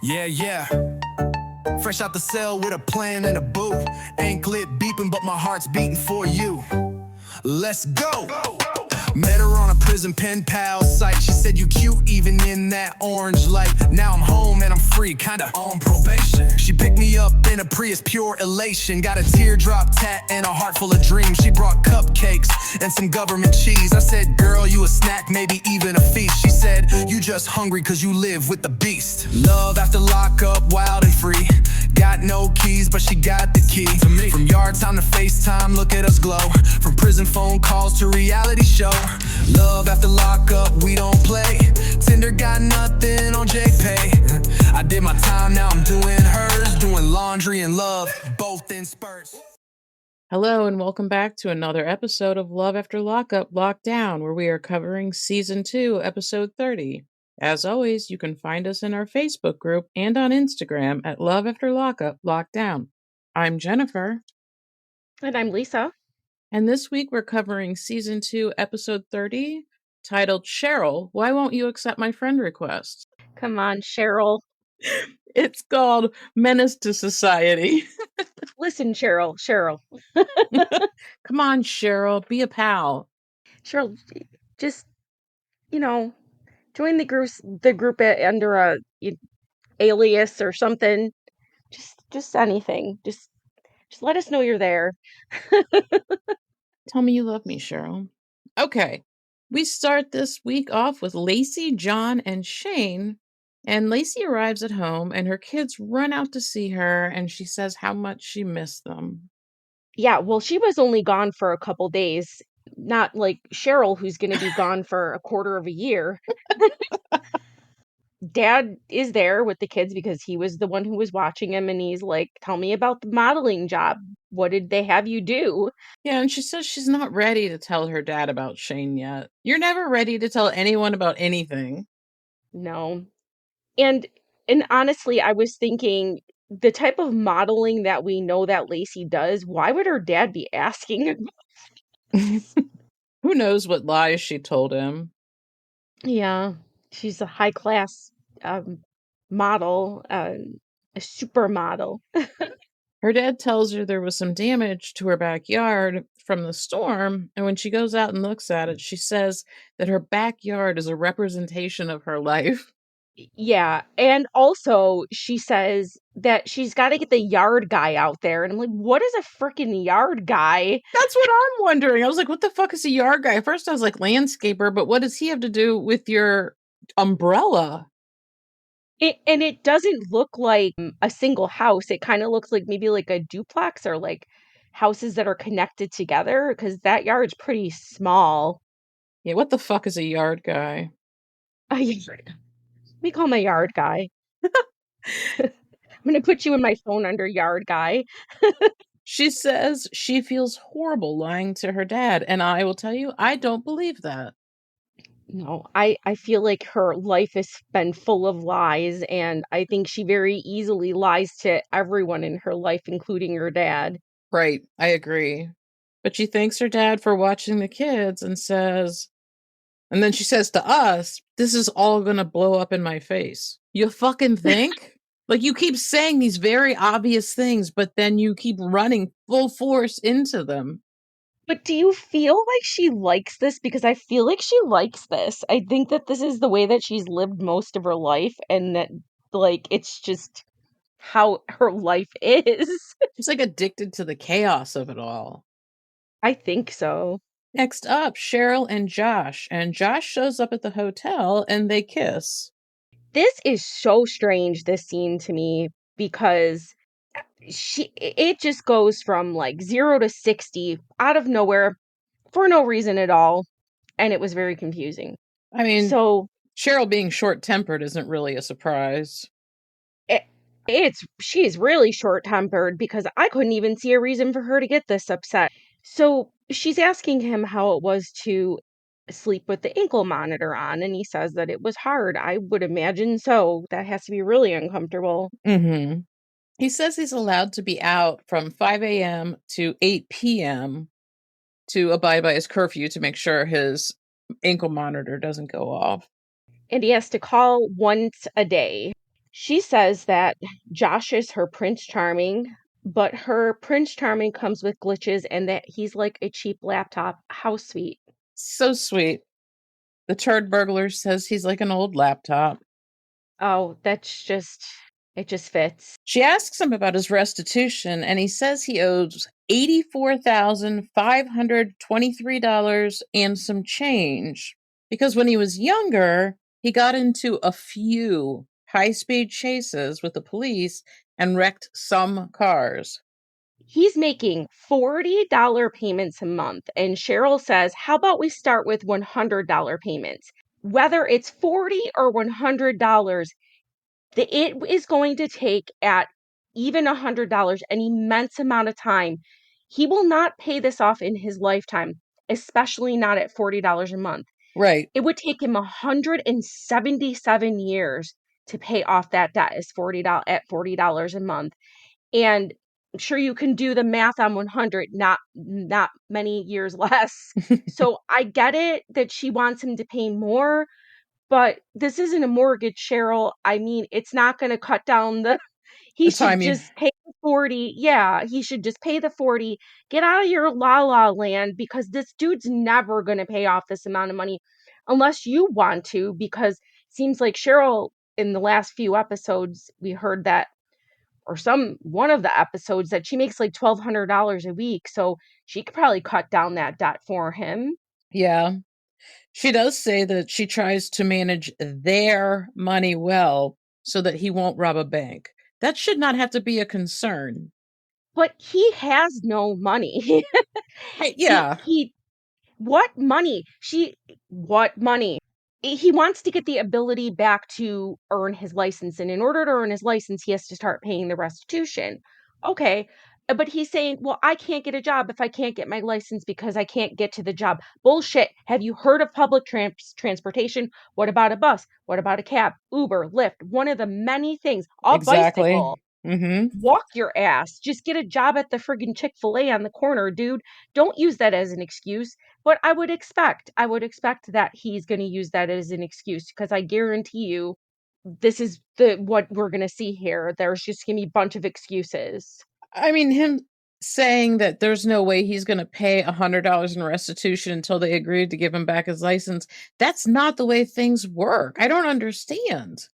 Yeah, yeah. Fresh out the cell with a plan and a boo. Anklet beeping, but my heart's beating for you. Let's go. Met her on a prison pen pal site. She said you cute even in that orange light. Now I'm home and I'm free, kinda on probation. She picked me up in a Prius, pure elation. Got a teardrop tat and a heart full of dreams. She brought cupcakes and some government cheese. I said, girl, you a snack, maybe even a feast. She said, you just hungry cause you live with the beast. Love after lockup, wild and free. Got no keys, but she got the key to me. From yard time to FaceTime, look at us glow. From prison phone calls to reality show. Love after lockup, we don't play. Tinder got nothing on JPay. I did my time, now I'm doing hers. Doing laundry and love, both in spurts. Hello and welcome back to another episode of Love After Lockup Lockdown, where we are covering Season 2, Episode 30. As always, you can find us in our Facebook group and on Instagram at Love After Lockup Lockdown. I'm Jennifer. And I'm Lisa. And this week we're covering Season 2, Episode 30, titled Cheryl, Why Won't You Accept My Friend Request? Come on, Cheryl. It's called Menace to Society. Listen, Cheryl. Come on, Cheryl, be a pal. Cheryl, just, join the group under a alias or something. Just anything. Just let us know you're there. Tell me you love me, Cheryl. Okay. We start this week off with Lacey, John, and Shane. And Lacey arrives at home and her kids run out to see her and she says how much she missed them. Yeah, well, she was only gone for a couple days, not like Cheryl, who's going to be gone for a quarter of a year. Dad is there with the kids because he was the one who was watching him, and he's like, tell me about the modeling job. What did they have you do? Yeah, and she says she's not ready to tell her dad about Shane yet. You're never ready to tell anyone about anything. No. And honestly, I was thinking the type of modeling that we know that Lacey does, why would her dad be asking? Who knows what lies she told him? Yeah, she's a high class model, a supermodel. Her dad tells her there was some damage to her backyard from the storm, and when she goes out and looks at it, she says that her backyard is a representation of her life. Yeah, and also she says that she's got to get the yard guy out there, and I'm like, what is a freaking yard guy? That's what I'm wondering. I was like, what the fuck is a yard guy? First I was like, landscaper, but what does he have to do with your umbrella? And it doesn't look like a single house. It kind of looks like maybe like a duplex or like houses that are connected together because that yard's pretty small. Yeah, what the fuck is a yard guy? We call him a yard guy. I'm going to put you in my phone under yard guy. She says she feels horrible lying to her dad, and I will tell you, I don't believe that. No, I feel like her life has been full of lies, and I think she very easily lies to everyone in her life, including her dad. Right, I agree. But she thanks her dad for watching the kids and then she says to us, this is all gonna blow up in my face. You fucking think? Like, you keep saying these very obvious things, but then you keep running full force into them. But do you feel like she likes this? Because I feel like she likes this. I think that this is the way that she's lived most of her life, and that, like, it's just how her life is. She's like addicted to the chaos of it all. I think so. Next up, Cheryl and Josh shows up at the hotel and they kiss. This is so strange, this scene to me, because it just goes from like 0 to 60 out of nowhere for no reason at all, and it was very confusing. I mean, So Cheryl being short-tempered isn't really a surprise. she's really short-tempered because I couldn't even see a reason for her to get this upset. So she's asking him how it was to sleep with the ankle monitor on, and he says that it was hard. I would imagine so. That has to be really uncomfortable. Mm-hmm. He says he's allowed to be out from 5 a.m. to 8 p.m. to abide by his curfew to make sure his ankle monitor doesn't go off. And he has to call once a day. She says that Josh is her Prince Charming, but her Prince Charming comes with glitches and that he's like a cheap laptop. How sweet. So sweet. The turd burglar says he's like an old laptop. Oh, it just fits. She asks him about his restitution, and he says he owes $84,523 and some change because when he was younger, he got into a few high speed chases with the police and wrecked some cars. He's making $40 payments a month, and Cheryl says, how about we start with $100 payments? Whether it's 40 or $100, it is going to take at even $100 an immense amount of time. He will not pay this off in his lifetime, especially not at $40 a month. Right. It would take him 177 years to pay off that debt is $40 a month. And I'm sure you can do the math on 100, not many years less. So I get it that she wants him to pay more, but this isn't a mortgage, Cheryl. I mean, it's not going to cut down the he The should time you just pay the 40. Yeah, he should just pay the 40. Get out of your la la land because this dude's never going to pay off this amount of money unless you want to, because seems like Cheryl in the last few episodes we heard that, or one of the episodes, that she makes like $1,200 a week, so she could probably cut down that debt for him. Yeah. She does say that she tries to manage their money well so that he won't rob a bank. That should not have to be a concern. But he has no money. he Yeah, he What money? What money? He wants to get the ability back to earn his license. And in order to earn his license, he has to start paying the restitution. Okay. But he's saying, well, I can't get a job if I can't get my license because I can't get to the job. Bullshit. Have you heard of public transportation? What about a bus? What about a cab? Uber, Lyft, one of the many things. A exactly. bicycle. Mhm. Walk your ass. Just get a job at the friggin' Chick-fil-A on the corner, dude. Don't use that as an excuse. But I would expect that he's going to use that as an excuse because I guarantee you this is the what we're going to see here. There's just going to be a bunch of excuses. I mean, him saying that there's no way he's gonna pay $100 in restitution until they agreed to give him back his license, that's not the way things work. I don't understand.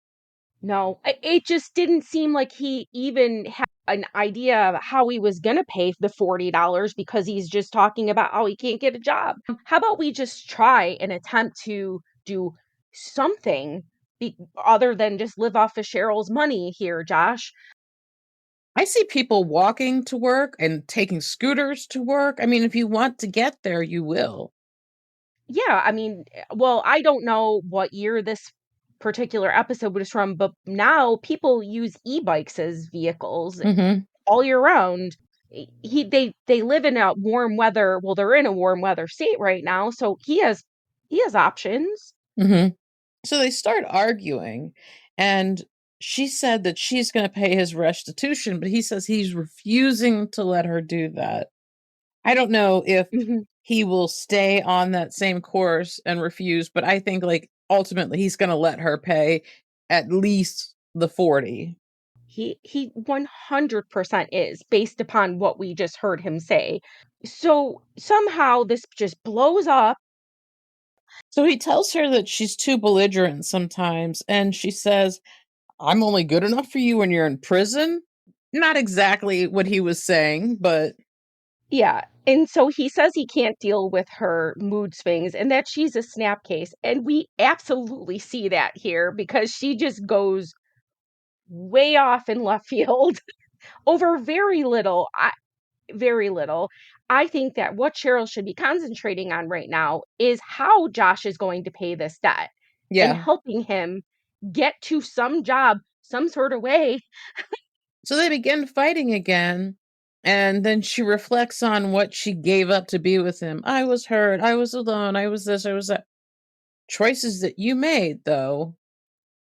No, it just didn't seem like he even had an idea of how he was going to pay the $40 because he's just talking about how he can't get a job. How about we just try and attempt to do something other than just live off of Cheryl's money here, Josh? I see people walking to work and taking scooters to work. I mean, if you want to get there, you will. Yeah, I mean, well, I don't know what year this particular episode was from, but now people use e-bikes as vehicles Mhm. all year round. They live in a warm weather. Well, they're in a warm weather state right now, so he has options. Mhm. So they start arguing, and she said that she's going to pay his restitution, but he says he's refusing to let her do that. I don't know if Mhm. he will stay on that same course and refuse, but I think like ultimately he's going to let her pay at least the 40. He 100% is based upon what we just heard him say. So somehow this just blows up. So he tells her that she's too belligerent sometimes, and she says, "I'm only good enough for you when you're in prison." Not exactly what he was saying, but Yeah. And so he says he can't deal with her mood swings and that she's a snapcase. And we absolutely see that here because she just goes way off in left field over very little. Very little. I think that what Cheryl should be concentrating on right now is how Josh is going to pay this debt and yeah. helping him get to some job, some sort of way. So they begin fighting again, and then she reflects on what she gave up to be with him. I was hurt, I was alone, I was this, I was that. Choices that you made, though.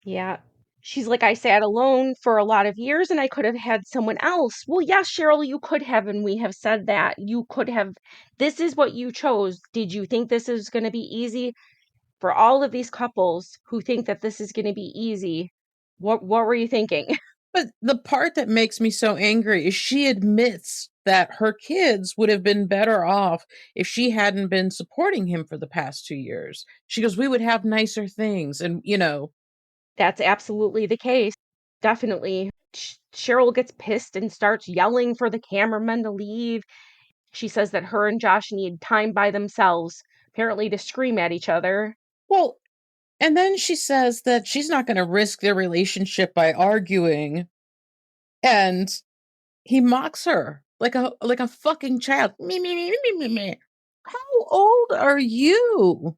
Yeah. She's like, I sat alone for a lot of years and I could have had someone else. Well, yes, Cheryl, you could have. And we have said that you could have. This is what you chose. Did you think this is going to be easy? For all of these couples who think that this is going to be easy, What were you thinking? But the part that makes me so angry is she admits that her kids would have been better off if she hadn't been supporting him for the past 2 years. She goes, "We would have nicer things," and, That's absolutely the case. Definitely. Cheryl gets pissed and starts yelling for the cameramen to leave. She says that her and Josh need time by themselves, apparently to scream at each other. well, and then she says that she's not gonna risk their relationship by arguing, and he mocks her like a fucking child. "Me, me, me, me, me, me, me." How old are you?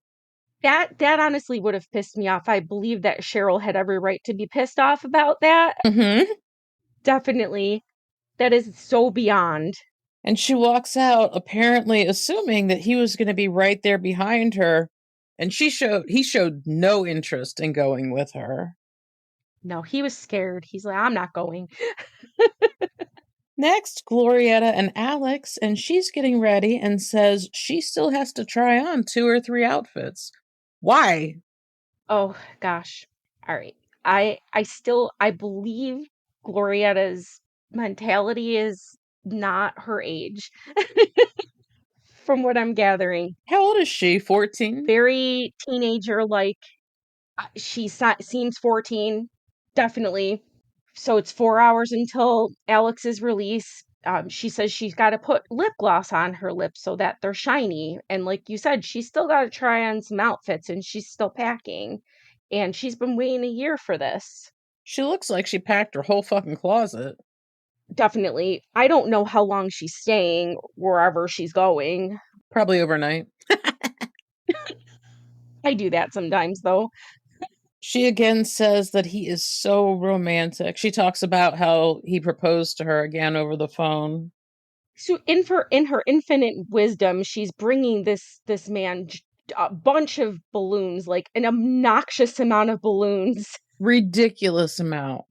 That honestly would have pissed me off. I believe that Cheryl had every right to be pissed off about that. Mhm. Definitely. That is so beyond. And she walks out apparently assuming that he was gonna be right there behind her, and he showed no interest in going with her. No, he was scared. He's like, I'm not going. Next, Glorietta and Alex, and she's getting ready and says she still has to try on 2 or 3 outfits. Why? Oh gosh. All right. I believe Glorietta's mentality is not her age from what I'm gathering. How old is she? 14? Very teenager like. Seems 14, definitely. So it's 4 hours until Alex's release. She says she's got to put lip gloss on her lips so that they're shiny. And like you said, she's still got to try on some outfits and she's still packing. And she's been waiting a year for this. She looks like she packed her whole fucking closet. Definitely. I don't know how long she's staying wherever she's going. Probably overnight. I do that sometimes, though. She again says that he is so romantic. She talks about how he proposed to her again over the phone. So in her infinite wisdom, she's bringing this man a bunch of balloons, like an obnoxious amount of balloons. Ridiculous amount.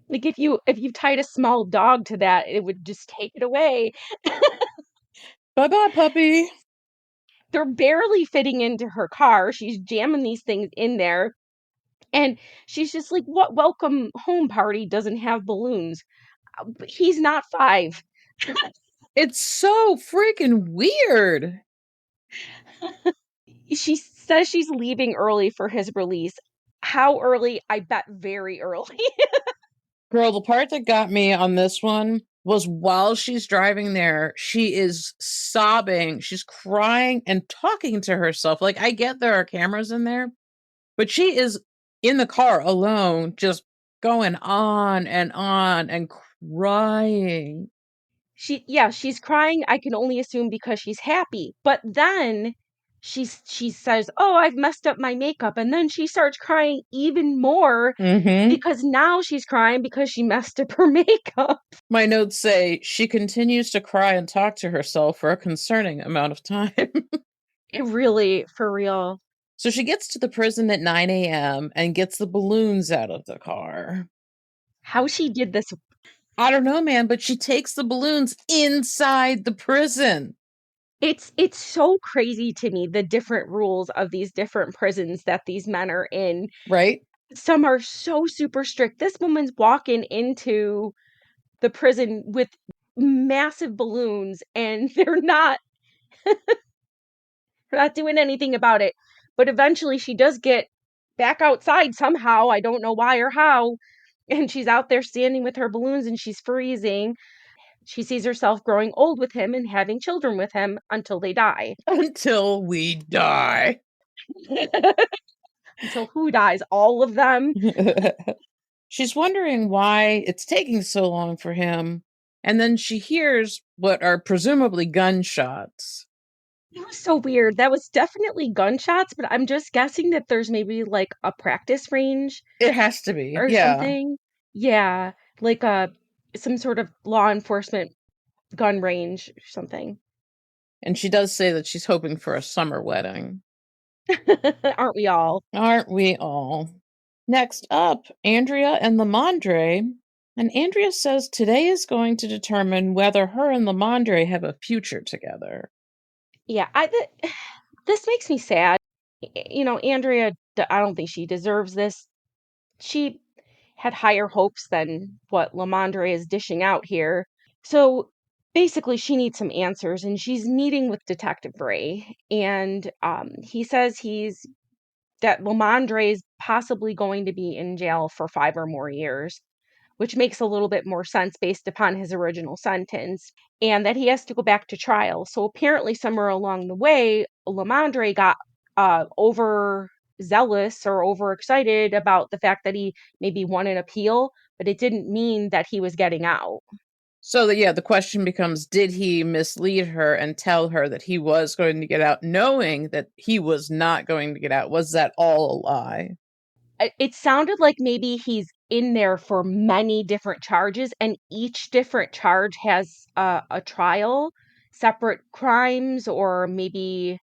Like if you tied a small dog to that, it would just take it away. Bye-bye, puppy. They're barely fitting into her car. She's jamming these things in there. And she's just like, what welcome home party doesn't have balloons? But he's not 5. It's so freaking weird. She says she's leaving early for his release. How early? I bet very early. Girl, the part that got me on this one was while she's driving there, she is sobbing, she's crying and talking to herself. Like, I get there are cameras in there, but she is in the car alone, just going on and crying. She's crying, I can only assume because she's happy. But then she says, "Oh, I've messed up my makeup." And then she starts crying even more Mm-hmm. because now she's crying because she messed up her makeup. My notes say she continues to cry and talk to herself for a concerning amount of time. It really, for real. So she gets to the prison at 9 a.m. and gets the balloons out of the car. How she did this. I don't know, man, but she takes the balloons inside the prison. It's so crazy to me, the different rules of these different prisons that these men are in. Right? Some are so super strict. This woman's walking into the prison with massive balloons and they're not doing anything about it. But eventually she does get back outside somehow. I don't know why or how. And she's out there standing with her balloons and she's freezing. She sees herself growing old with him and having children with him until they die. Until we die. Until who dies? All of them? She's wondering why it's taking so long for him. And then she hears what are presumably gunshots. It was so weird. That was definitely gunshots, but I'm just guessing that there's maybe like a practice range It has to be. or Yeah. something. Yeah, like some sort of law enforcement gun range or something. And she does say that she's hoping for a summer wedding. Aren't we all? Aren't we all? Next up, Andrea and Lamondre. And Andrea says today is going to determine whether her and Lamondre have a future together. Yeah, this makes me sad. You know, Andrea, I don't think she deserves this. She had higher hopes than what Lamondre is dishing out here. So basically, she needs some answers, and she's meeting with Detective Ray. And he says that Lamondre is possibly going to be in jail for 5 or more years, which makes a little bit more sense based upon his original sentence, and that he has to go back to trial. So apparently, somewhere along the way, Lamondre got overzealous or overexcited about the fact that he maybe won an appeal, but it didn't mean that he was getting out. So that, yeah, the question becomes, did he mislead her and tell her that he was going to get out, knowing that he was not going to get out? Was that all a lie? It sounded like maybe he's in there for many different charges, and each different charge has a trial, separate crimes, or maybe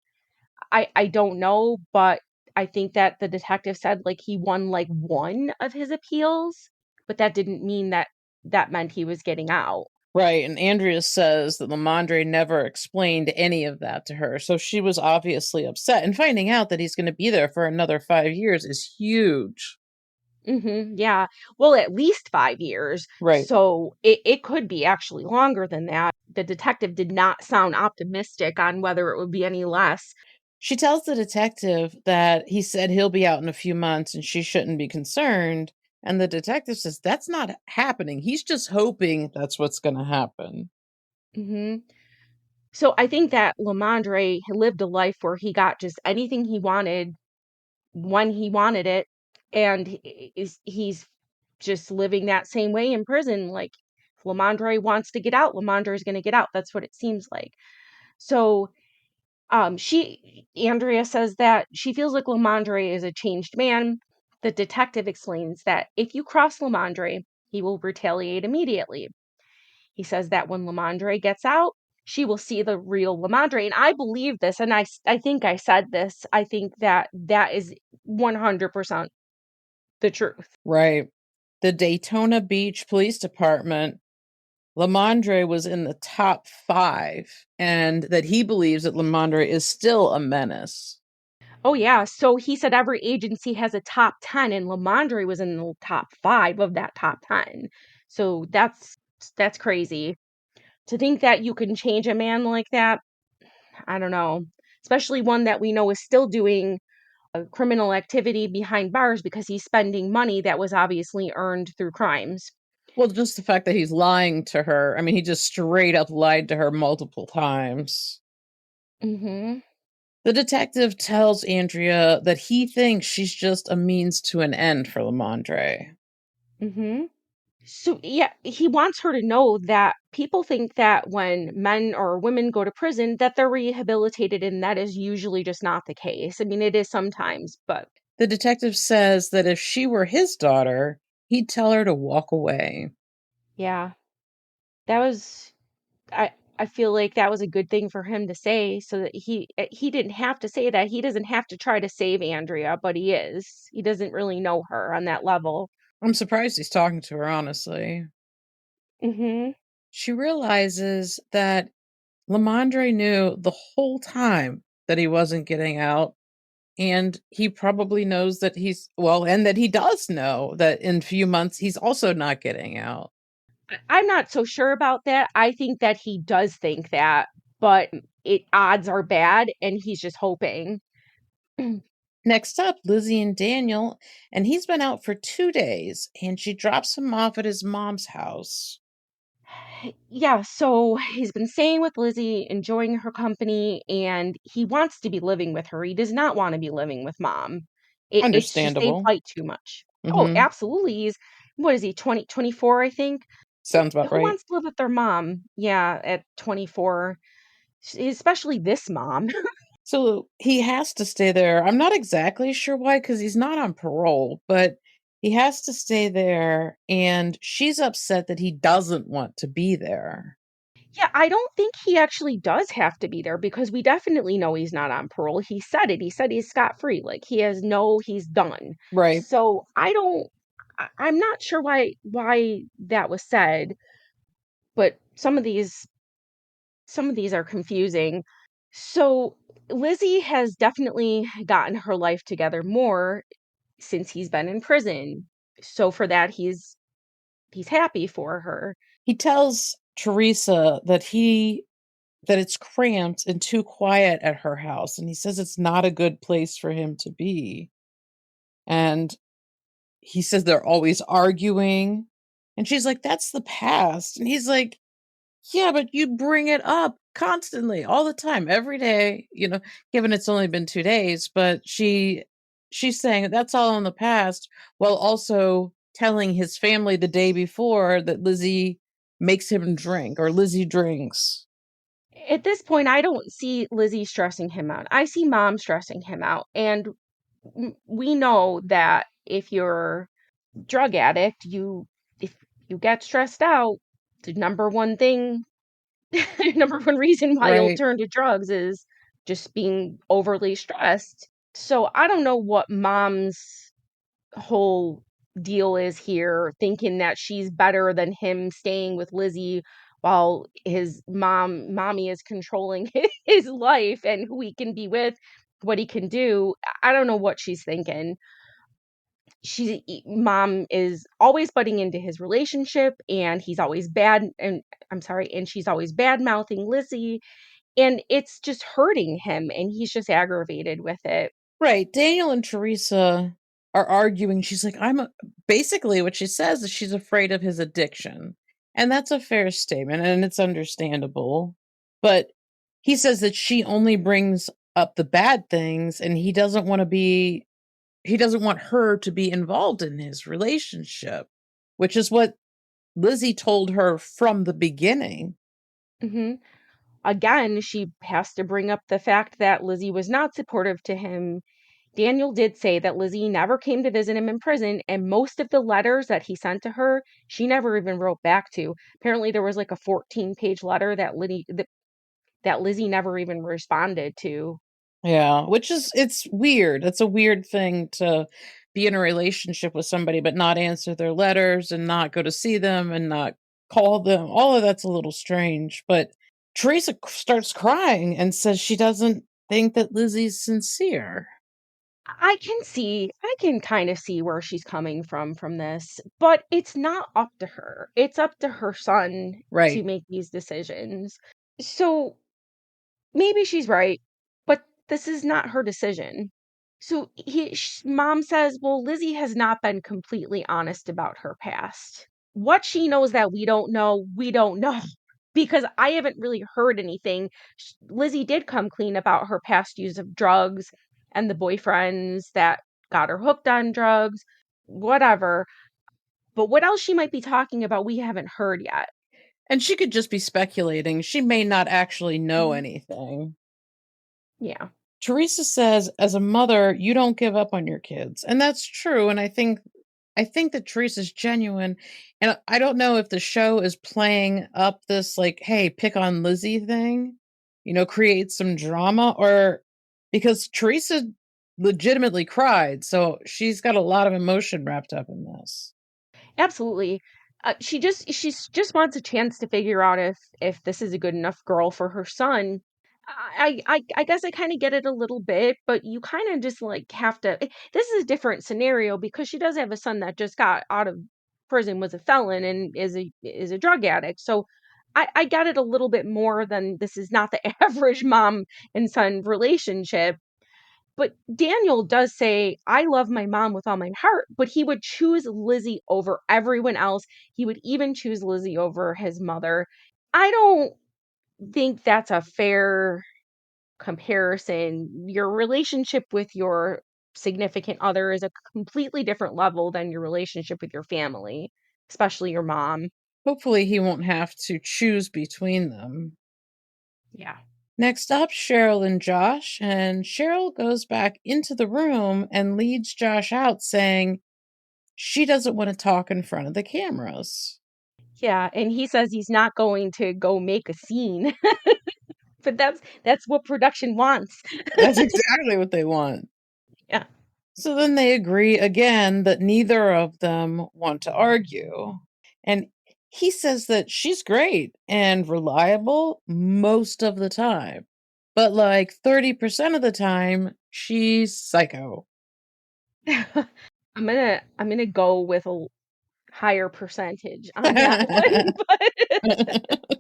I don't know, but I think that the detective said like he won like one of his appeals, but that didn't mean that that meant he was getting out. Right, and Andrea says that Lamondre never explained any of that to her, so she was obviously upset, and finding out that he's gonna be there for another 5 years is huge. Yeah. Well, at least 5 years. Right. So it could be actually longer than that. The detective did not sound optimistic on whether it would be any less. She tells the detective that he said he'll be out in a few months and she shouldn't be concerned, and the detective says that's not happening, he's just hoping that's what's gonna happen. hmm So I think that Lamondre lived a life where he got just anything he wanted when he wanted it, and he's just living that same way in prison. Like, if Lamondre wants to get out, Lamondre is going to get out. That's what it seems like. So, she Andrea says that she feels like Lamondre is a changed man. The detective explains that if you cross Lamondre, he will retaliate immediately. He says that when Lamondre gets out, she will see the real Lamondre. And I believe this, and I think I said this. I think that that is 100% the truth. Right. The Daytona Beach Police Department, Lamondre was in the top 5, and that he believes that Lamondre is still a menace. Oh, yeah. So he said every agency has a top 10, and Lamondre was in the top 5 of that top 10. So that's crazy. To think that you can change a man like that, I don't know. Especially one that we know is still doing criminal activity behind bars because he's spending money that was obviously earned through crimes. Well, just the fact that he's lying to her, I mean, he just straight up lied to her multiple times. Mhm. The detective tells Andrea that he thinks she's just a means to an end for Lamondre. Mhm. So yeah, he wants her to know that people think that when men or women go to prison that they're rehabilitated, and that is usually just not the case. I mean, it is sometimes, but The detective says that if she were his daughter, he'd tell her to walk away. yeah. That was I feel like that was a good thing for him to say, so that he didn't have to say that. He doesn't have to try to save Andrea, but he is. He doesn't really know her on that level. I'm surprised he's talking to her, honestly. Mhm. She realizes that Lamondre knew the whole time that he wasn't getting out, and he probably knows that and that he does know that in few months he's also not getting out. I'm not so sure about that. I think that he does think that, but it odds are bad and he's just hoping. Next up, Lizzie and Daniel, and he's been out for 2 days, and she drops him off at his mom's house. Yeah, so he's been staying with Lizzie, enjoying her company, and he wants to be living with her. He does not want to be living with mom. It's just they Understandable. fight too much. Oh, Mhm. absolutely. What is he, 24, I think? Sounds about Who right. wants to live with their mom? Yeah, at 24, especially this mom. So he has to stay there. I'm not exactly sure why, because he's not on parole, but he has to stay there, and she's upset that he doesn't want to be there. Yeah, I don't think he actually does have to be there because we definitely know he's not on parole. He said it. He said he's scot free. Like he's done. Right. So I'm not sure why that was said, but some of these are confusing. So Lizzie has definitely gotten her life together more since he's been in prison. So for that, he's happy for her. He tells Teresa that it's cramped and too quiet at her house, and he says it's not a good place for him to be. And he says they're always arguing. And she's like, "That's the past." And he's like, "Yeah, but you bring it up constantly, all the time, every day, given it's only been 2 days." But she's saying that's all in the past, while also telling his family the day before that Lizzie makes him drink, or Lizzie drinks. At this point, I don't see Lizzie stressing him out. I see mom stressing him out. And we know that if you're a drug addict, if you get stressed out, the number one thing, number one reason why you'll Right. turn to drugs is just being overly stressed. So I don't know what mom's whole deal is here, thinking that she's better than him staying with Lizzie while his mommy is controlling his life and who he can be with, what he can do. I don't know what she's thinking. Mom is always butting into his relationship, and he's always bad, and I'm sorry, and she's always bad mouthing Lizzie, and it's just hurting him, and he's just aggravated with it. Right. Daniel and Teresa are arguing. She's like, basically what she says is she's afraid of his addiction. And that's a fair statement and it's understandable. But he says that she only brings up the bad things and he doesn't want her to be involved in his relationship, which is what Lizzie told her from the beginning. hmm Again, she has to bring up the fact that Lizzie was not supportive to him. Daniel did say that Lizzie never came to visit him in prison, and most of the letters that he sent to her, she never even wrote back to. Apparently, there was like a 14-page letter that Lizzie never even responded to. Yeah, which is it's weird. It's a weird thing to be in a relationship with somebody but not answer their letters and not go to see them and not call them. All of that's a little strange, but Teresa starts crying and says she doesn't think that Lizzie's sincere. I can kind of see where she's coming from this, but it's not up to her. It's up to her son to Right. make these decisions. So maybe she's right, but this is not her decision. So mom says, well, Lizzie has not been completely honest about her past. What she knows that we don't know because I haven't really heard anything. Lizzie did come clean about her past use of drugs and the boyfriends that got her hooked on drugs, whatever. But what else she might be talking about, we haven't heard yet. And she could just be speculating. She may not actually know Mhm. anything. Yeah. Teresa says, as a mother, you don't give up on your kids. And that's true. And I think that Teresa's genuine. And I don't know if the show is playing up this like, hey, pick on Lizzie thing, create some drama, or because Teresa legitimately cried. So she's got a lot of emotion wrapped up in this. Absolutely. She just wants a chance to figure out if this is a good enough girl for her son. I guess I kind of get it a little bit, but you kind of just like have to. This is a different scenario because she does have a son that just got out of prison, was a felon, and is a drug addict. So I get it a little bit more than this is not the average mom and son relationship. But Daniel does say, I love my mom with all my heart, but he would choose Lizzie over everyone else. He would even choose Lizzie over his mother. I don't think that's a fair comparison. Your relationship with your significant other is a completely different level than your relationship with your family, especially your mom. Hopefully, he won't have to choose between them. Yeah. Next up, Cheryl and Josh. And Cheryl goes back into the room and leads Josh out, saying she doesn't want to talk in front of the cameras. Yeah, and he says he's not going to go make a scene, but that's what production wants. That's exactly what they want. Yeah. So then they agree again that neither of them want to argue. And he says that she's great and reliable most of the time. But like 30% of the time, she's psycho. I'm gonna go with a higher percentage on that one. But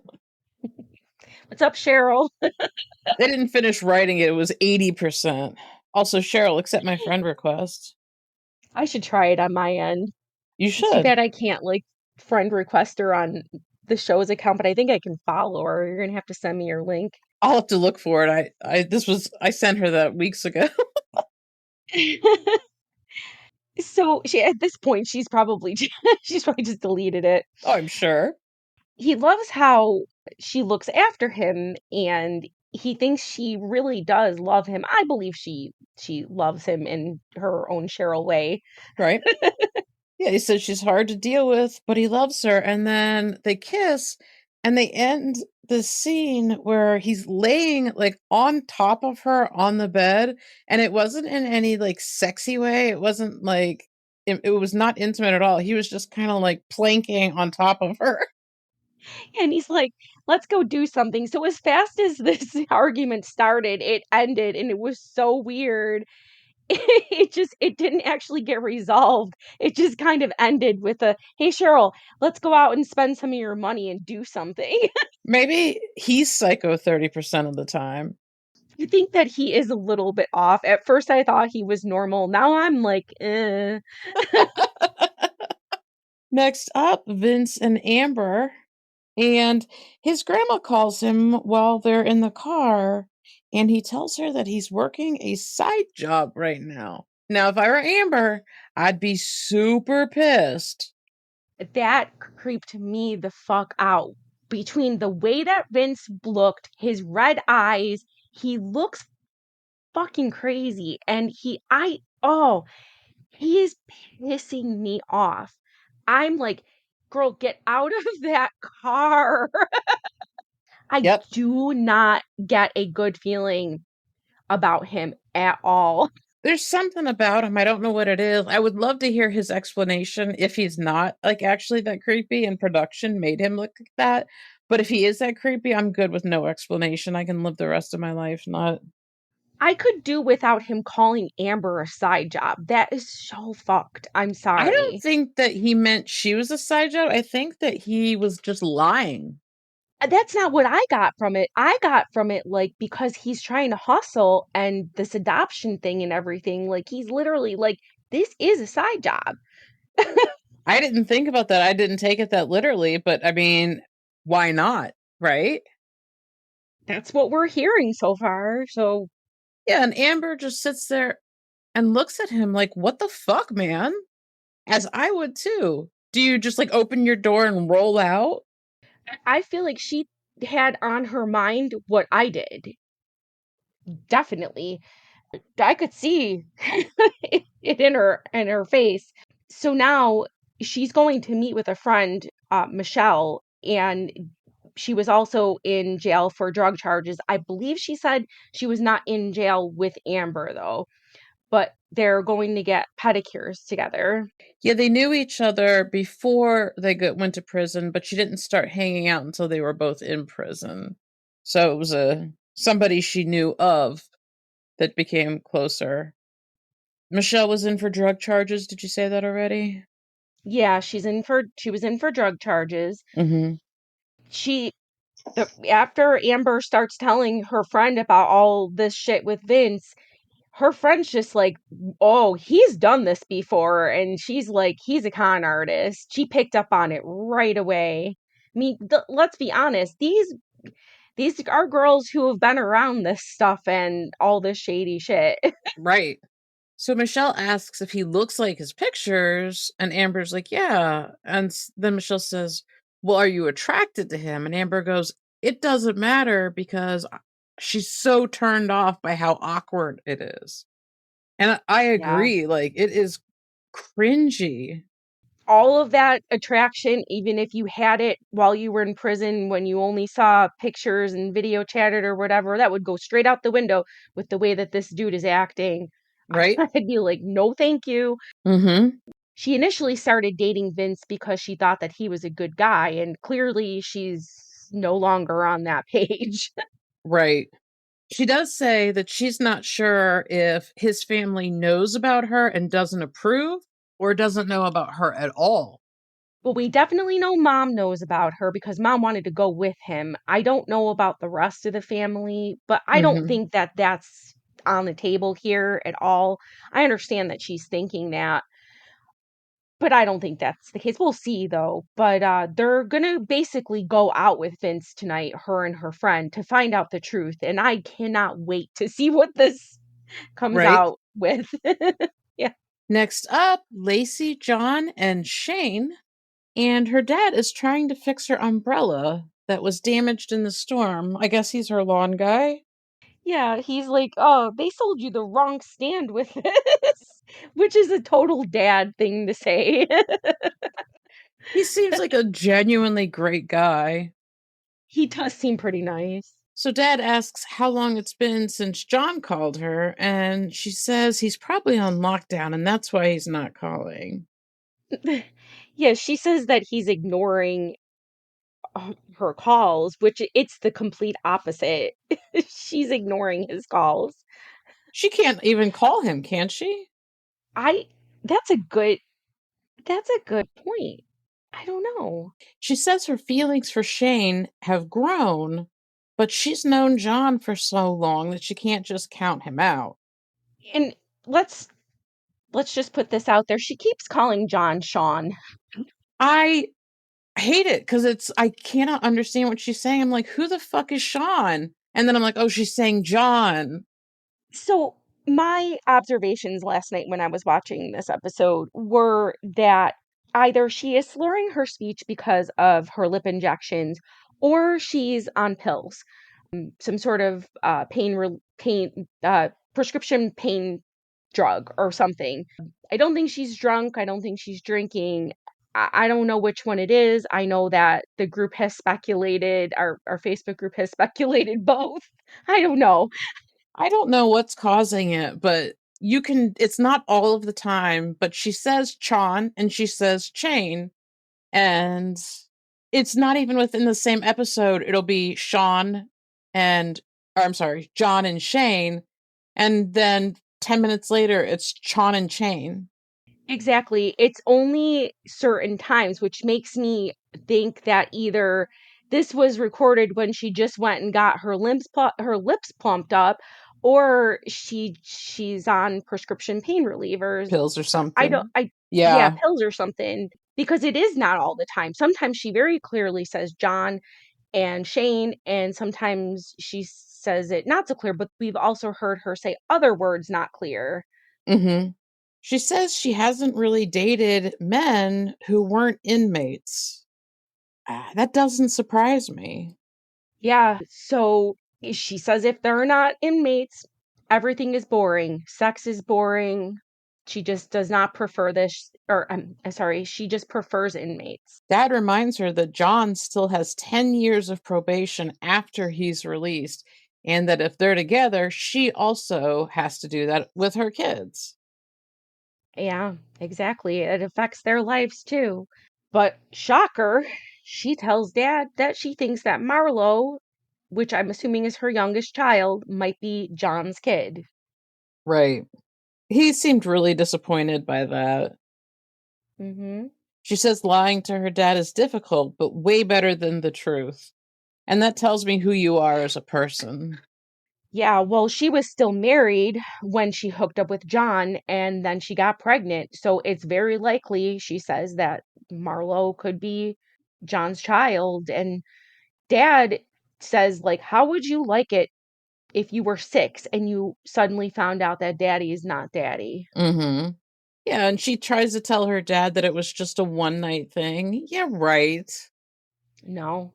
what's up, Cheryl? They didn't finish writing it. It was 80%. Also, Cheryl, accept my friend request. I should try it on my end. You It's too should. bad I can't like friend request her on the show's account, but I think I can follow her. You're gonna have to send me your link. I'll have to look for it. I sent her that weeks ago. So she at this point she's probably just deleted it. Oh, I'm sure. He loves how she looks after him and he thinks she really does love him. I believe she loves him in her own Cheryl way. Right? Yeah, he says she's hard to deal with, but he loves her. And then they kiss and they end the scene where he's laying like on top of her on the bed. And it wasn't in any like sexy way. It wasn't like, it was not intimate at all. He was just kind of like planking on top of her. And he's like, "Let's go do something." So as fast as this argument started, it ended and it was so weird. It didn't actually get resolved. It just kind of ended with a, "Hey Cheryl, let's go out and spend some of your money and do something." Maybe he's psycho 30% of the time. I think that he is a little bit off. At first I thought he was normal. Now I'm like, eh. Next up, Vince and Amber. And his grandma calls him while they're in the car, and he tells her that he's working a side job right now. Now, if I were Amber, I'd be super pissed. That creeped me the fuck out. Between the way that Vince looked, his red eyes, he looks fucking crazy. And he is pissing me off. I'm like, girl, get out of that car. I Yep. do not get a good feeling about him at all. There's something about him. I don't know what it is. I would love to hear his explanation if he's not like actually that creepy and production made him look like that. But if he is that creepy, I'm good with no explanation. I can live the rest of my life not. I could do without him calling Amber a side job. That is so fucked. I'm I don't sorry. think that he meant she was a side job. I think that he was just lying. That's not what I got from it. I got from it like because he's trying to hustle and this adoption thing and everything. Like he's literally like, this is a side job. I didn't think about that. I didn't take it that literally, but I mean, why not? Right? That's what we're hearing so far. So Yeah. And Amber just sits there and looks at him like, what the fuck, man? As I would too. Do you just like open your door and roll out? I feel like she had on her mind what I did. Definitely. I could see it in her face. So now she's going to meet with a friend, Michelle, and she was also in jail for drug charges. I believe she said she was not in jail with Amber though, but they're going to get pedicures together. Yeah, they knew each other before went to prison, but she didn't start hanging out until they were both in prison. So it was somebody she knew of that became closer. Michelle was in for drug charges. Did you say that already? Yeah, she was in for drug charges. Mm-hmm. She After Amber starts telling her friend about all this shit with Vince, her friend's just like, "Oh, he's done this before." And she's like, "He's a con artist." She picked up on it right away. I mean, let's be honest, these are girls who have been around this stuff and all this shady shit. Right. So Michelle asks if he looks like his pictures, and Amber's like, yeah. And then Michelle says, well, are you attracted to him? And Amber goes, it doesn't matter because she's so turned off by how awkward it is. And I Yeah. agree. Like, it is cringy. All of that attraction, even if you had it while you were in prison when you only saw pictures and video chatted or whatever, that would go straight out the window with the way that this dude is acting. Right? I'd be like, no, thank you. Mm-hmm. She initially started dating Vince because she thought that he was a good guy, and clearly she's no longer on that page. Right. She does say that she's not sure if his family knows about her and doesn't approve, or doesn't know about her at all. Well, we definitely know Mom knows about her because Mom wanted to go with him. I don't know about the rest of the family, but I don't Mhm. think that that's on the table here at all. I understand that she's thinking that, but I don't think that's the case. We'll see though. But they're gonna basically go out with Vince tonight, her and her friend, to find out the truth. And I cannot wait to see what this comes Right? out with. Yeah. Next up, Lacey, John, and Shane. And her dad is trying to fix her umbrella that was damaged in the storm. I guess he's her lawn guy. Yeah, he's like, "Oh, they sold you the wrong stand with this," which is a total dad thing to say. He seems like a genuinely great guy. He does seem pretty nice. So dad asks how long it's been since John called her, and she says he's probably on lockdown and that's why he's not calling. Yeah, she says that he's ignoring her calls, which it's the complete opposite. She's ignoring his calls. She can't even call him, can she? I that's a good that's a good point. I don't know. She says her feelings for Shane have grown, but she's known John for so long that she can't just count him out. And let's let's just put this out there. She keeps calling John Sean. I hate it because I cannot understand what she's saying. I'm like, who the fuck is Sean? And then I'm like, oh, she's saying John. So, my observations last night when I was watching this episode were that either she is slurring her speech because of her lip injections or she's on pills, some sort of prescription pain drug or something. I don't think she's drunk. I don't think she's drinking. I don't know which one it is. I know that the group has speculated, our Facebook group has speculated both. I don't know. I don't know what's causing it, but it's not all of the time, but she says Chon and she says Chain, and it's not even within the same episode. It'll be Sean and, or I'm sorry, John and Shane, and then 10 minutes later, it's Chon and Chain. Exactly. It's only certain times, which makes me think that either this was recorded when she just went and got her lips plumped up, or she's on prescription pain relievers. Pills or I don't something. I Yeah, Yeah. pills or something, because it is not all the time. Sometimes she very clearly says John and Shane, and sometimes she says it not so clear, but we've also heard her say other words not clear. Hmm. She says she hasn't really dated men who weren't inmates. That doesn't surprise me. Yeah, so she says if they're not inmates, everything is boring. Sex is boring. She just does not prefer this, or I'm sorry, she just prefers inmates. Dad reminds her that John still has 10 years of probation after he's released, and that if they're together, she also has to do that with her kids. Yeah, exactly. It affects their lives too. But shocker, she tells Dad that she thinks that Marlo, which I'm assuming is her youngest child, might be John's kid. Right. He seemed really disappointed by that. Hmm. She says lying to her dad is difficult, but way better than the truth. And that tells me who you are as a person. Yeah, well, she was still married when she hooked up with John and then she got pregnant. So it's very likely, she says, that Marlo could be John's child. And Dad says, like, how would you like it if you were 6 and you suddenly found out that daddy is not daddy? Mm-hmm. Yeah, and she tries to tell her dad that it was just a one night thing. Yeah, right. No,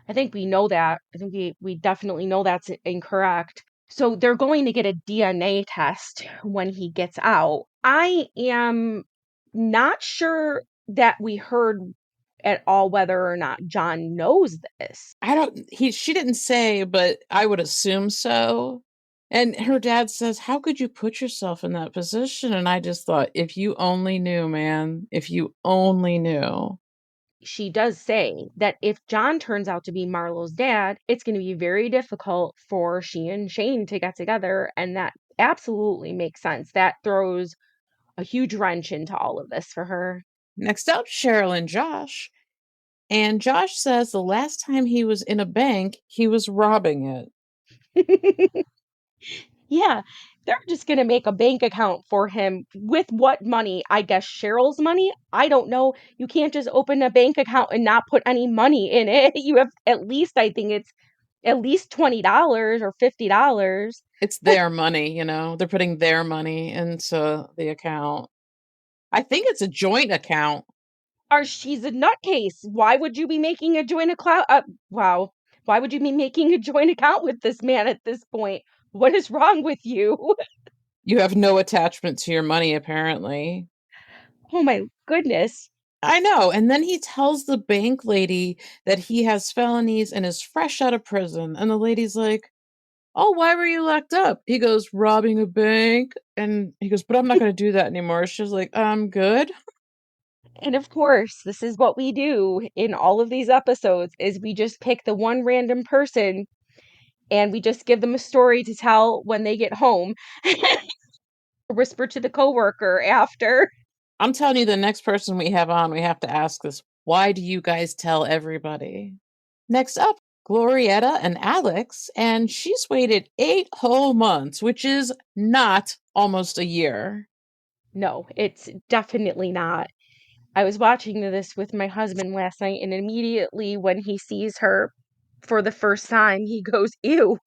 I think we know that. I think we definitely know that's incorrect. So they're going to get a DNA test when he gets out. I am not sure that we heard at all whether or not John knows this. I don't she didn't say, but I would assume so. And her dad says, "How could you put yourself in that position?" And I just thought, if you only knew, man, if you only knew. She does say that if John turns out to be Marlo's dad, it's going to be very difficult for she and Shane to get together. And that absolutely makes sense. That throws a huge wrench into all of this for her. Next up, Cheryl and Josh. And Josh says the last time he was in a bank, he was robbing it. Yeah, they're just gonna make a bank account for him with what money? I guess Cheryl's money? I don't know. You can't just open a bank account and not put any money in it. You have at least, I think it's at least $20 or $50. It's their money, they're putting their money into the account. I think it's a joint account. Or she's a nutcase. Why would you be making a joint account? Wow. Why would you be making a joint account with this man at this point? What is wrong with you? You have no attachment to your money, apparently. Oh my goodness. I know. And then he tells the bank lady that he has felonies and is fresh out of prison. And the lady's like, "Oh, why were you locked up?" He goes, "Robbing a bank." And he goes, "But I'm not going to do that anymore." She's like, "I'm good." And of course, this is what we do in all of these episodes is we just pick the one random person and we just give them a story to tell when they get home. Whisper to the coworker after. I'm telling you, the next person we have on, we have to ask this. Why do you guys tell everybody? Next up, Glorietta and Alex, and she's waited 8 whole months, which is not almost a year. No, it's definitely not. I was watching this with my husband last night, and immediately when he sees her for the first time, he goes, "Ew."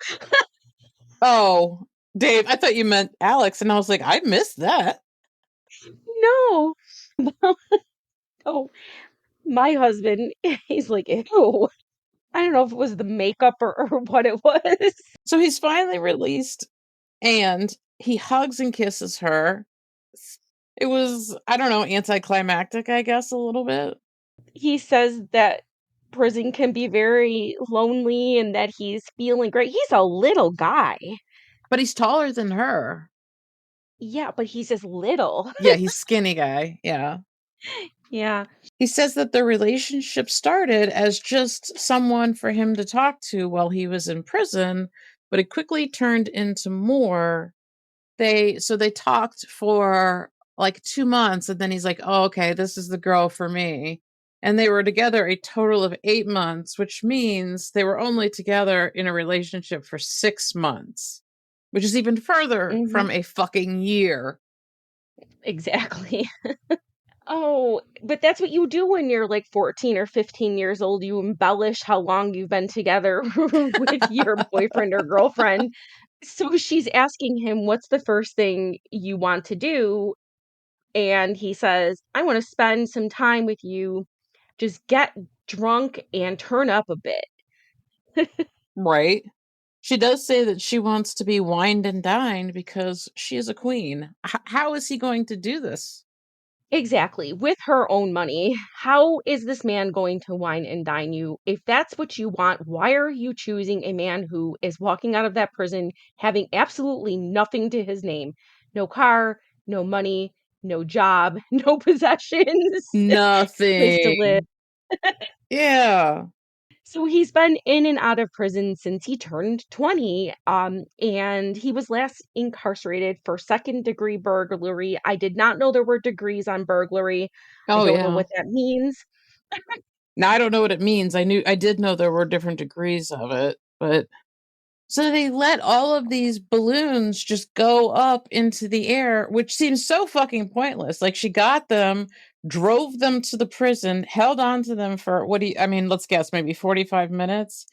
Oh, Dave, I thought you meant Alex, and I was like, I missed that. No. Oh, my husband, he's like, "Ew." I don't know if it was the makeup or what it was. So he's finally released, and he hugs and kisses her. It was, I don't know, anticlimactic, I guess, a little bit. He says that prison can be very lonely and that he's feeling great. He's a little guy. But he's taller than her. Yeah, but he's just little. Yeah, he's skinny guy. Yeah. Yeah. He says that their relationship started as just someone for him to talk to while he was in prison, but it quickly turned into more. They talked for like 2 months, and then he's like, "Oh, okay, this is the girl for me." And they were together a total of 8 months, which means they were only together in a relationship for 6 months, which is even further Mhm. from a fucking year. Exactly. Oh, but that's what you do when you're like 14 or 15 years old. You embellish how long you've been together with your boyfriend or girlfriend. So she's asking him, "What's the first thing you want to do?" And he says, "I want to spend some time with you. Just get drunk and turn up a bit." Right? She does say that she wants to be wined and dined because she is a queen. How is he going to do this? Exactly, with her own money. How is this man going to wine and dine you? If that's what you want, why are you choosing a man who is walking out of that prison having absolutely nothing to his name? No car, no money, no job, no possessions, place to live. Nothing. Yeah. So he's been in and out of prison since he turned 20, and he was last incarcerated for second-degree burglary. I did not know there were degrees on burglary. I Oh, don't know yeah. what that means. Now I don't know what it means. I did know there were different degrees of it, but so they let all of these balloons just go up into the air, which seems so fucking pointless. Like she got them, drove them to the prison, held on to them for I mean, let's guess, maybe 45 minutes.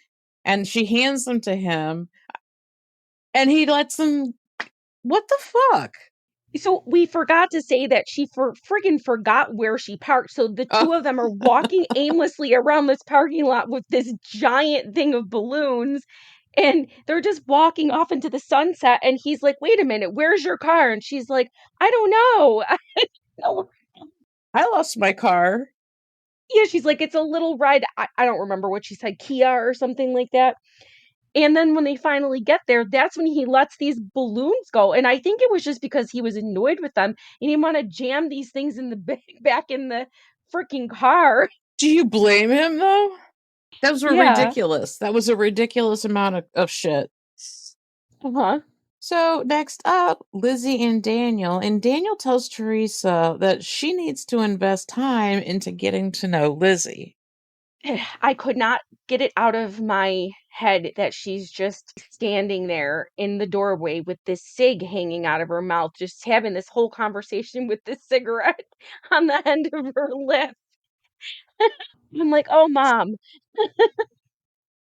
And she hands them to him and he lets them. What the fuck? So we forgot to say that she friggin' forgot where she parked, so the 2 Oh, of them are walking aimlessly around this parking lot with this giant thing of balloons, and they're just walking off into the sunset, and he's like, "Wait a minute, where's your car?" And she's like, "I don't know." No. I lost my car. Yeah, she's like, "It's a little red." I don't remember what she said, Kia or something like that. And then when they finally get there, that's when he lets these balloons go. And I think it was just because he was annoyed with them. He didn't want to jam these things in the back in the freaking car. Do you blame him though? Those were Yeah. ridiculous. That was a ridiculous amount of shit. Uh-huh. So next up, Lizzie and Daniel tells Teresa that she needs to invest time into getting to know Lizzie. I could not get it out of my head that she's just standing there in the doorway with this cig hanging out of her mouth, just having this whole conversation with this cigarette on the end of her lip. I'm like, oh, mom.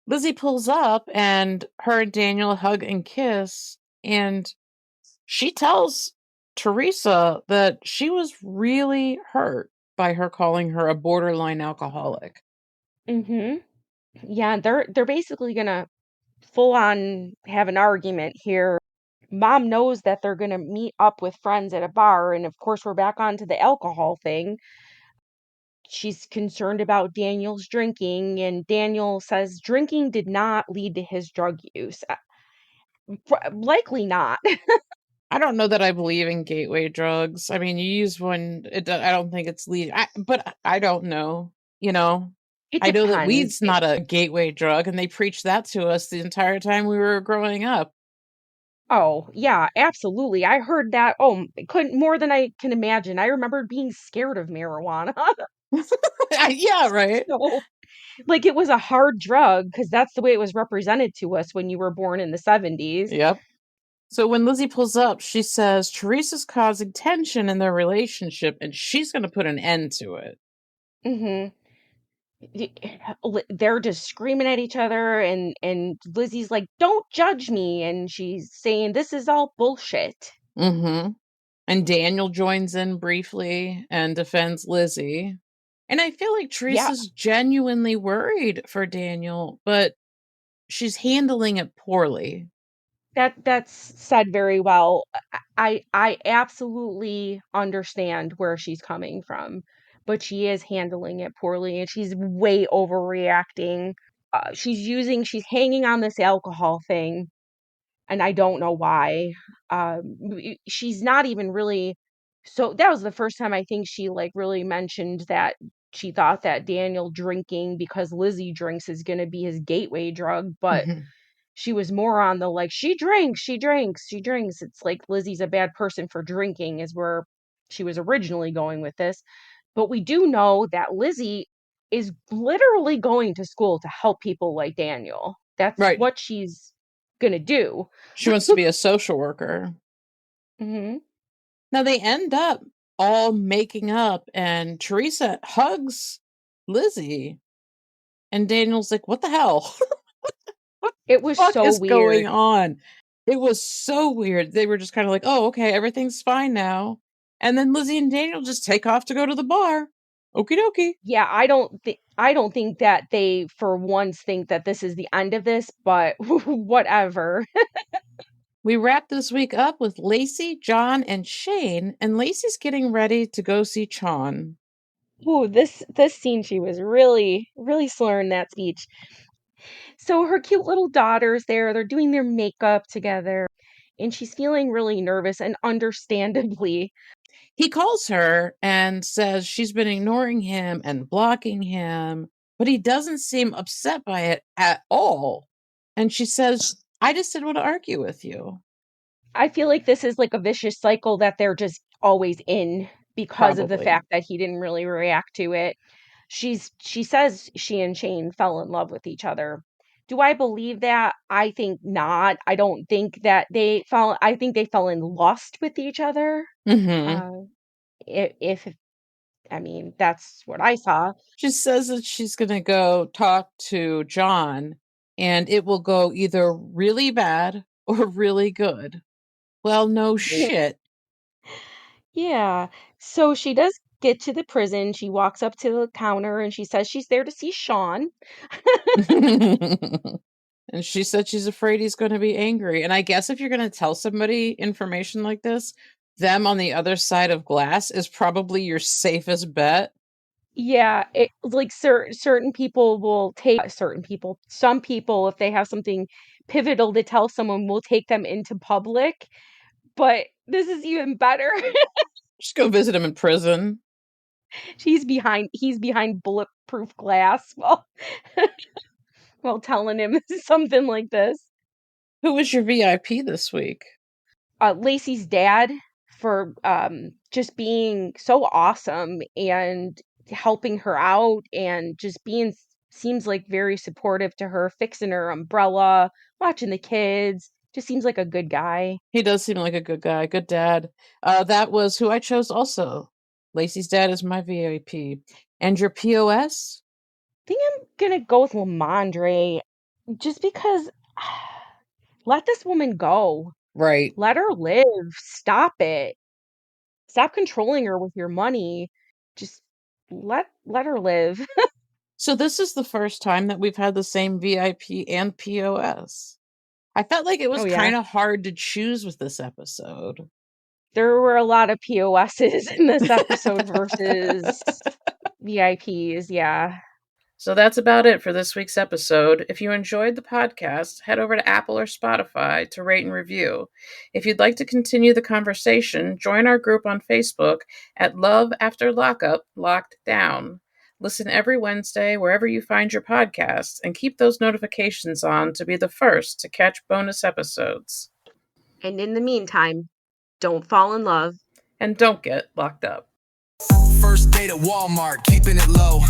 Lizzie pulls up and her and Daniel hug and kiss, and she tells Teresa that she was really hurt by her calling her a borderline alcoholic. Mm-hmm. Yeah, they're basically gonna full on have an argument here. Mom knows that they're gonna meet up with friends at a bar, and of course we're back onto the alcohol thing. She's concerned about Daniel's drinking, and Daniel says drinking did not lead to his drug use. Likely not. I don't know that I believe in gateway drugs. I mean, you use one, I don't think it's legal, but I don't know. You know, It I know that depends. weed's not a gateway drug, and they preached that to us the entire time we were growing up. Oh, yeah, absolutely. I heard that. Oh, couldn't more than I can imagine. I remember being scared of marijuana. Yeah, right. So, like, it was a hard drug because that's the way it was represented to us when you were born in the 70s. Yep. So when Lizzie pulls up, she says Teresa's causing tension in their relationship and she's going to put an end to it. Mhm. They're just screaming at each other, and Lizzie's like, "Don't judge me," and she's saying, "This is all bullshit." Mm-hmm. And Daniel joins in briefly and defends Lizzie. And I feel like Yeah, Teresa's genuinely worried for Daniel, but she's handling it poorly. that's said very well. I absolutely understand where she's coming from, but she is handling it poorly, and she's way overreacting. She's hanging on this alcohol thing, and I don't know why. She's not even really. So that was the first time I think she like really mentioned that she thought that Daniel drinking because Lizzie drinks is going to be his gateway drug, but Mhm. she was more on the like she drinks, she drinks, she drinks. It's like Lizzie's a bad person for drinking is where she was originally going with this. But we do know that Lizzie is literally going to school to help people like Daniel. That's Right. what she's gonna do. She wants to be a social worker. Hmm. Now they end up all making up, and Teresa hugs Lizzie, and Daniel's like, "What the hell? What It was the fuck so is going weird. on?" It was so weird. They were just kind of like, "Oh, okay, everything's fine now." And then Lizzie and Daniel just take off to go to the bar. Okie dokie. Yeah, I don't think that they for once think that this is the end of this, but whatever. We wrap this week up with Lacey, John, and Shane, and Lacey's getting ready to go see Chon. Ooh, this scene she was really really slurring that speech. So her cute little daughter's there. They're doing their makeup together, and she's feeling really nervous and understandably. He calls her and says she's been ignoring him and blocking him, but he doesn't seem upset by it at all. And she says, I just didn't want to argue with you. I feel like this is like a vicious cycle that they're just always in because of the Probably. fact that he didn't really react to it. She says she and Shane fell in love with each other. Do I believe that? I think not. I don't think that they fell I think they fell in lust with each other. Hmm. Uh if I mean, that's what I saw. She says that she's going to go talk to John and it will go either really bad or really good. Well, no shit. Yeah. So she does get to the prison. She walks up to the counter and she says she's there to see Sean. And she said she's afraid he's going to be angry. And I guess if you're going to tell somebody information like this, them on the other side of glass is probably your safest bet. Yeah, it like certain people will take certain people. Some people, if they have something pivotal to tell someone, will take them into public. But this is even better. Just go visit him in prison. He's behind bulletproof glass while telling him something like this. Who was your VIP this week? Lacey's dad for just being so awesome and helping her out and just being seems like very supportive to her, fixing her umbrella, watching the kids. Just seems like a good guy. He does seem like a good guy, good dad. That was who I chose also. Lacey's dad is my VIP. And your POS? I think I'm gonna go with Lamondre just because let this woman go. Right. Let her live. Stop it. Stop controlling her with your money. Just let her live. So this is the first time that we've had the same VIP and POS. I felt like it was Oh yeah. kind of hard to choose with this episode. There were a lot of POSs in this episode versus VIPs, yeah. So that's about it for this week's episode. If you enjoyed the podcast, head over to Apple or Spotify to rate and review. If you'd like to continue the conversation, join our group on Facebook at Love After Lockup, Locked Down. Listen every Wednesday wherever you find your podcasts and keep those notifications on to be the first to catch bonus episodes. And in the meantime, don't fall in love. And don't get locked up. First date at Walmart, keeping it low.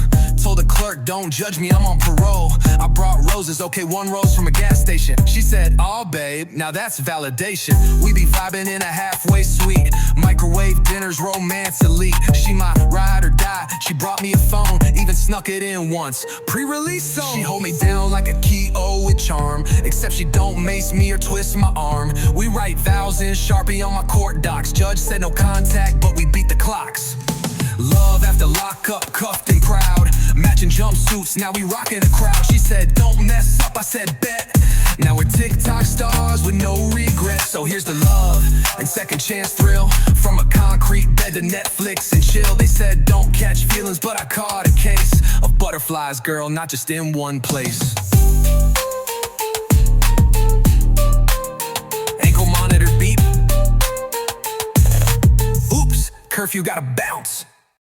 Told the clerk, don't judge me, I'm on parole. I brought roses, okay, 1 rose from a gas station. She said, oh babe, now that's validation. We be vibing in a halfway suite. Microwave dinners, romance elite. She my ride or die, she brought me a phone. Even snuck it in once, pre-release song. She hold me down like a key-o with charm. Except she don't mace me or twist my arm. We write vows in Sharpie on my court docs. Judge said no contact, but we beat the clocks. Love after lockup, cuffed and proud. Matching jumpsuits, now we rockin' the crowd. She said, don't mess up, I said, bet. Now we're TikTok stars with no regrets. So here's the love and second chance thrill. From a concrete bed to Netflix and chill. They said, don't catch feelings, but I caught a case of butterflies, girl, not just in one place. Ankle monitor beep. Oops, curfew gotta bounce.